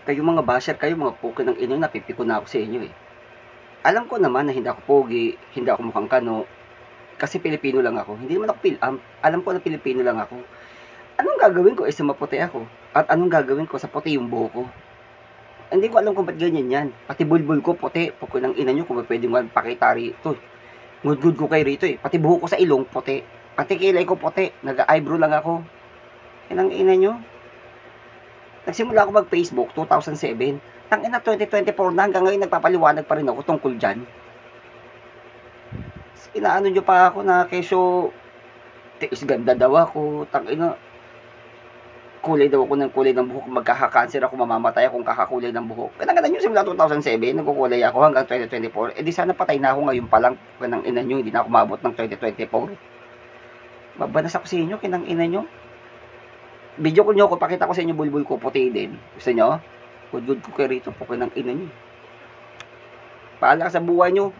Kayong mga basher kayo, mga puki ng ino, napipiko na ako sa inyo eh. Alam ko naman na hindi ako pogi, hindi ako mukhang kano, kasi Pilipino lang ako. Hindi naman ako alam ko na Pilipino lang ako. Anong gagawin ko sa maputi ako? At anong gagawin ko sa puti yung buhok ko? Hindi ko alam kung ba't ganyan yan. Pati bulbul ko puti, puki ng ina nyo, kung pwede mo pakita rito. Good ko kayo rito eh. Pati buhok ko sa ilong, puti. Pati kilay ko puti, nag-eyebrow lang ako. Yan ang ina nyo. Nagsimula ako mag-Facebook 2007. Tangina 2024 na hanggang ngayon nagpapaliwanag pa rin ako tungkol dyan. Inaano nyo pa ako na kesyo tiis ganda daw ako. Tangina kulay daw ako ng kulay ng buhok. Magkaka-cancer ako, mamamatay akong kakakulay ng buhok. Kaya nyo simula 2007, nagkukulay ako hanggang 2024. Eh di sana patay na ako ngayon pa lang. Kanang ina nyo, hindi na ako maabot ng 2024. Mabanas ako sa inyo, kinang ina nyo. Video ko nyo ako, pakita ko sa inyo bulbul ko, puti din. Gusto nyo? Good ko kayo rito, puki ng ina nyo. Paalala sa buhay nyo.